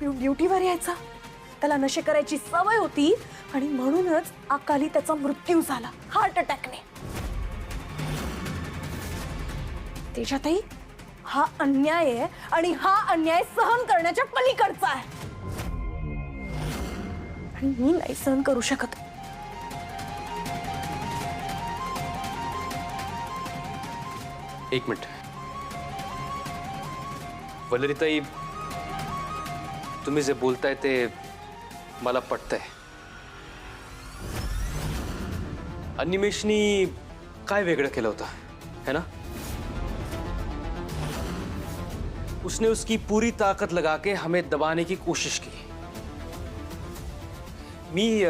पिऊन ड्युटीवर यायचा, त्याला नशे करायची सवय होती आणि म्हणूनच अकाली त्याचा मृत्यू झाला हार्ट अटॅकने। तेजाताई, हा अन्याय आहे आणि हा अन्याय सहन करण्याच्या पलीकडचा आहे आणि मी नाही सहन करू शकत। एक मिनिट वल्लरीताई, तुम्ही जे बोलताय ते मला पटतंय। अन्निमेशनी काय वेगळं केलं होतं, है ना? उसने उसकी पूरी ताकत लगा के हमें दबाने की कोशिश की। मी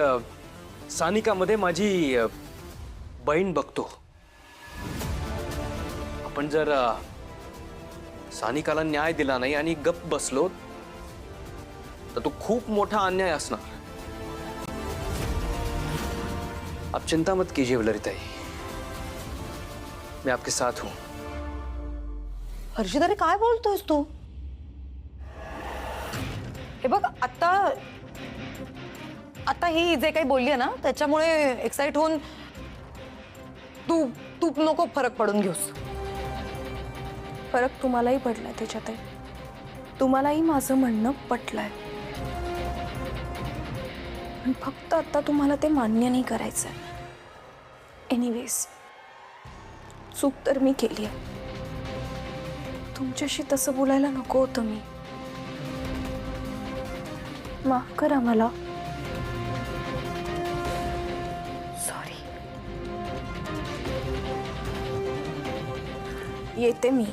सानिकामध्ये माझी बहीण बघतो। आपण जर सानिकाला न्याय दिला नाही आणि गप्प बसलो तर तो खूप मोठा अन्याय असणार। आप चिंता मत कीजिए वल्लरीताई, मैं आपके साथ हूं। हर्षित, अरे काय बोलतोयस तू? हे बघ, आता ही जे काही बोलली ना त्याच्यामुळे एक्साइट होऊन तू नको फरक पडून घेऊस। फरक तुम्हालाही पडलाय त्याच्यात, तुम्हालाही माझं म्हणणं पटलंय, पण फक्त आता तुम्हाला ते मान्य नाही करायचंय। एनिवेज, चूक तर मी केली आहे, तुमच्याशी तसं बोलायला नको होतं मी। माफ करा मला। सॉरी। येते मी।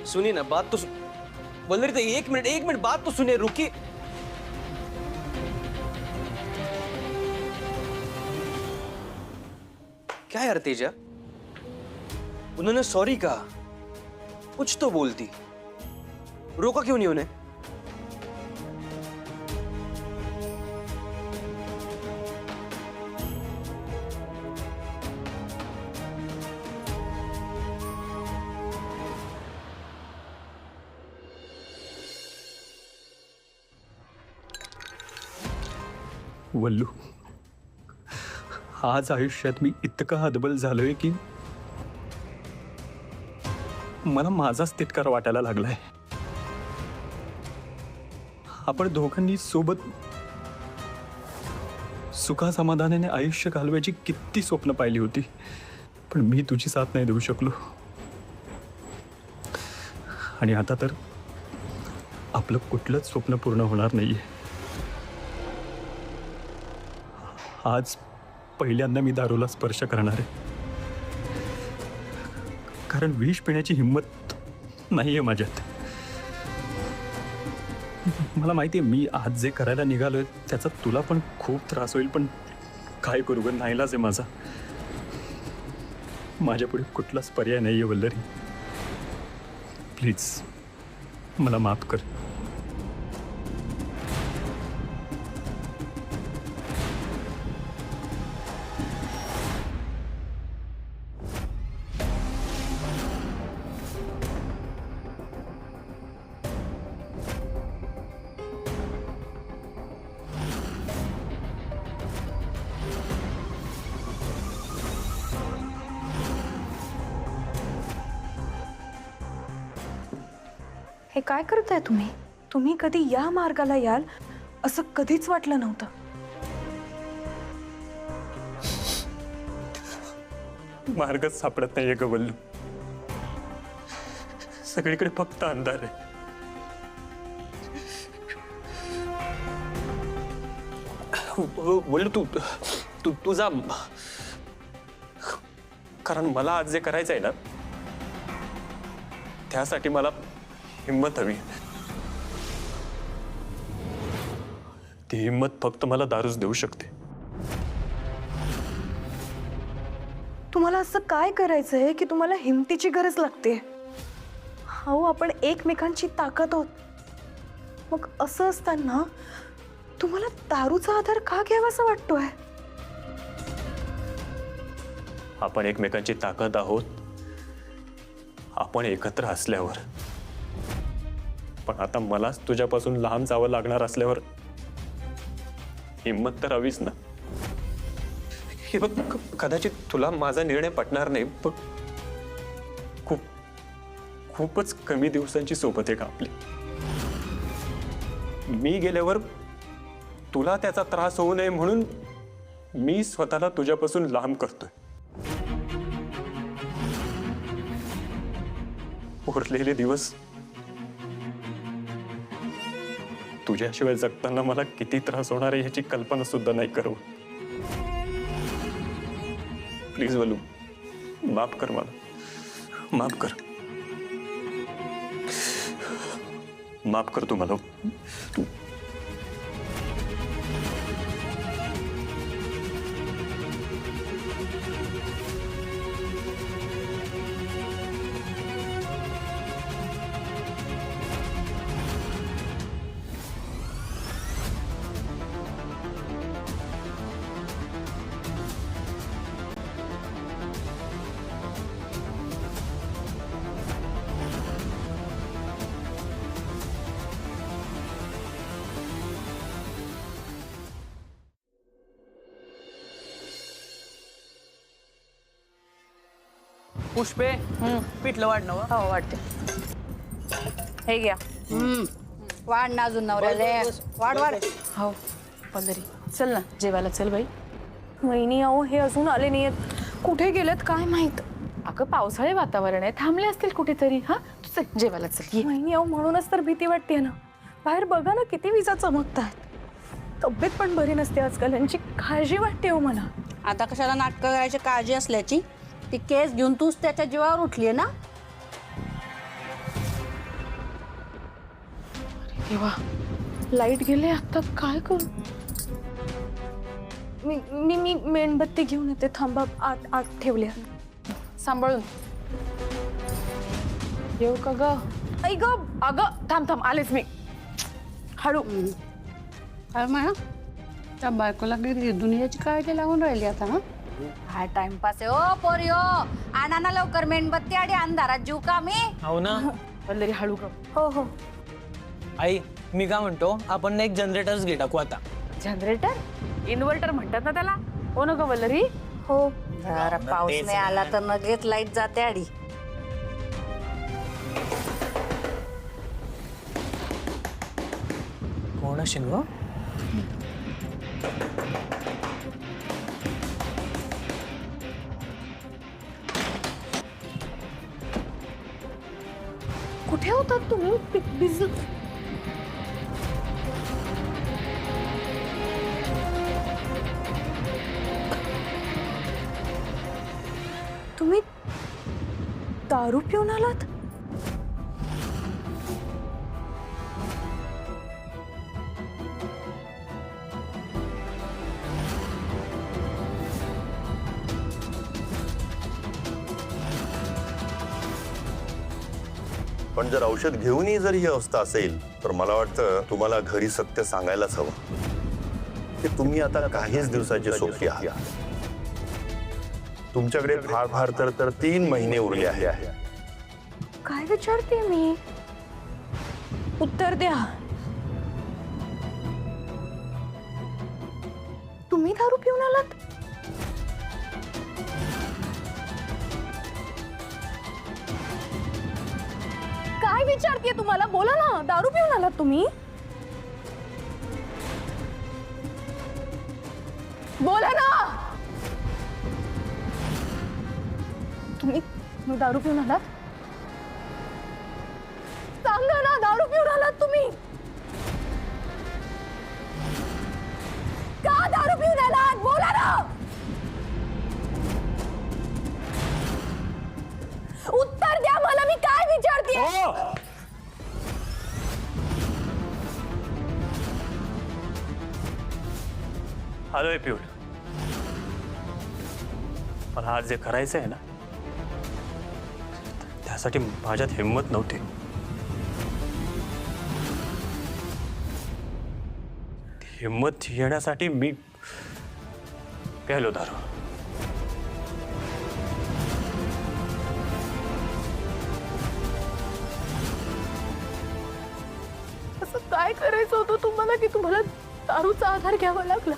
सुनिए ना, बात तो वल्लरीताई, एक मिनट बात तो सुनिए, रुकिए। क्या यार तेजा, उन्होंने सॉरी कहा, कुछ तो बोलती, रोका क्यों नहीं उन्हें? वल्लू, आज आयुष्यात मी इतका हतबल झालोय की मला माझाच तिटकार वाटायला लागलाय। आपण दोघांनी सोबत सुखासमाधानाने आयुष्य घालवायची किती स्वप्न पाहिली होती, पण मी तुझी साथ नाही देऊ शकलो। आणि आता तर आपलं कुठलंच स्वप्न पूर्ण होणार नाहीये। आज पहिल्यांदा मी दारूला स्पर्श करणार आहे, कारण विष पिण्याची हिंमत नाहीये माझ्यात। मला माहिती आहे मी आज जे करायला निघालोय त्याचा तुला पण खूप त्रास होईल, पण काय करू ग, नाईलाज आहे माझा। माझ्यापुढे कुठलाच पर्याय नाहीये वल्लरी, प्लीज मला माफ कर। हे काय करताय तुम्ही? तुम्ही कधी या मार्गाला याल असं कधीच वाटलं नव्हतं। मार्गच सापडत नाहीये ग वल्लू, सगळीकडे फक्त अंधार आहे। वल्लू, तू जा, कारण मला आज जे करायचं आहे ना त्यासाठी मला हिम्मत हवी। ती हिम्मत फक्त मला दारूच देऊ शकते। तुम्हाला असं काय करायचंय की तुम्हाला हिमतीची गरज लागते? हो, आपण एकमेकांची ताकद आहोत, मग असं असताना तुम्हाला दारूचा आधार का घ्यावासा वाटतोय? आपण एकमेकांची ताकद आहोत आपण एकत्र असल्यावर, पण आता मलाच तुझ्यापासून लांब जावं लागणार असल्यावर हिंमत तर हवीच ना. हे बघ, कदाचित तुला माझा निर्णय पटणार नाही, बघ खूपच कमी दिवसांची सोबत आहे का आपली. मी गेल्यावर तुला त्याचा त्रास होऊ नये म्हणून मी स्वतःला तुझ्यापासून लांब करतोय. उरलेले दिवस तुझ्याशिवाय जगताना मला किती त्रास होणार आहे ह्याची कल्पना सुद्धा नाही करू. प्लीज वलू, माफ कर मला, माफ कर, माफ कर तू मला. पुष्पे पिठलं वाढणं व. हो वाटते. हे घ्या. वाढ ना अजून नवऱ्याले. वाढ वाढ. हो पल्लरी, चल ना जेवायला चल बाई. वहिनी अहो हे अजून आले नाहीयेत, कुठे गेलेत काय माहित. अगं पावसाळे वातावरण आहे, थांबले असतील कुठेतरी. हा तू चल जेवायला चल. ये. वहिनी अहो म्हणूनच तर भीती वाटते ना. बाहेर बघा ना किती विजा चमकतात. तब्येत पण बरी नसते आजकाल, यांची काळजी वाटते हो मला. आता कशाला नाटकं करायची काळजी असल्याची. ती केस घेऊन तूच त्याच्या जीवावर उठलीये ना. देवा, लाईट गेले आता काय करू. मी मी मी मेणबत्ती घेऊन येते, थांबा. आत ठेवल्या. सांभाळून येऊ का ग. आई ग. अगं थांब थांब आलेच मी. हळू. अरे म्हणा त्या बायकोला दुनियाची काळजी लागून राहिली आता. हा टाइमपास आहे. ओ पोरी ओ, आणा ना लवकर मेणबत्ती आणि अंधारात जीव का मी. हो ना. पल्लरी हळू ग. हो हो. आई मी काय म्हणतो, आपण ना एक जनरेटर्स घे टाकू आता. जनरेटर इन्व्हर्टर म्हणतात ना त्याला. हो ना ग वल्लरी. हो जरा पाऊस नाही आला तर लगेच लाईट जाते आडी. कोण असेल ग. कुठे होतात तुम्ही. तुम्ही दारू पिऊन आलात. पण जर औषध घेऊनही जर ही अवस्था असेल तर मला वाटतं तुम्हाला घरी सत्य सांगायलाच हवं की तुम्ही आता काहीच दिवसाचे सोपी आहात. तुमच्याकडे फार फार तर 3 महिने उरले आहे. काय विचारते मी, उत्तर द्या. तुम्ही दारू पिऊन आलात. काय विचारते तुम्हाला, बोला ना. दारू पिऊन आलात तुम्ही. बोला ना. तुम्ही दारू पिऊन आलात. सांगा ना, दारू पिऊन आलात तुम्ही. का दारू पिऊन आलात, बोला ना. उत्तर द्या मला, मी काय विचारते. आलोय पिऊन. मला आज जे करायचं आहे ना त्यासाठी माझ्यात हिंमत नव्हती. हिंमत येण्यासाठी मी प्यायलो दारू. असं काय करायचं होतं तुम्हाला की तुम्हाला दारूचा आधार घ्यावा लागला?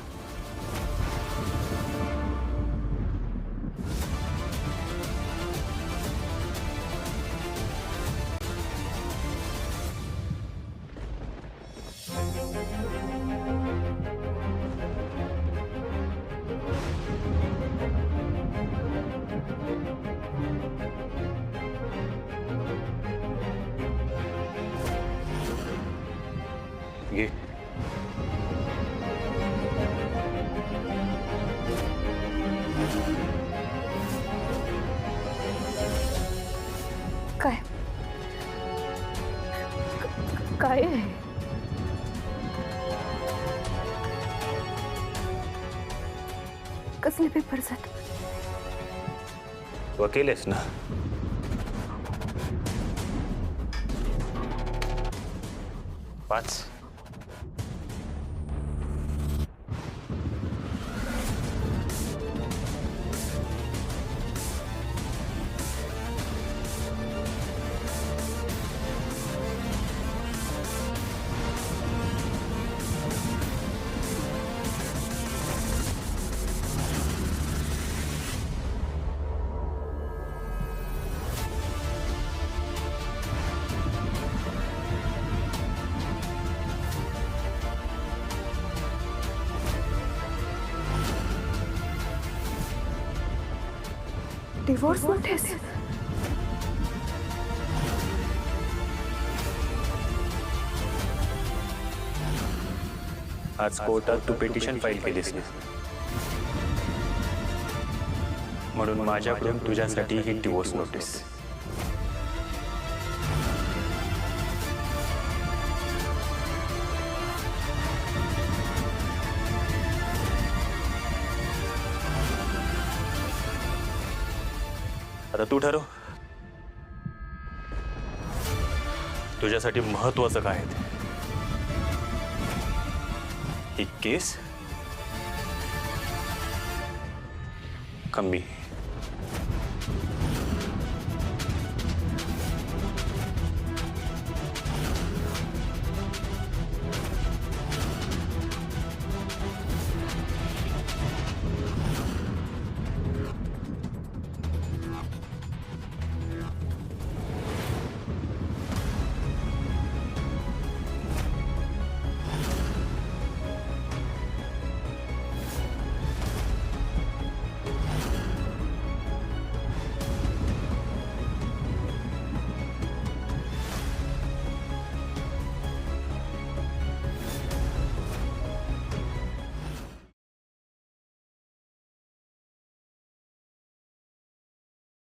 घे. काय काय आहे? कसले पेपर्स आहेत? वकील आहेस ना? वाच. Divorce notice? आज कोर्टात तू पिटिशन फाईल केलीस ना, म्हणून माझ्याकडून तुझ्यासाठी ही डिवोर्स नोटीस. आता तू ठरव, तुझ्यासाठी महत्वाचं काय आहे ते. ही केस कमी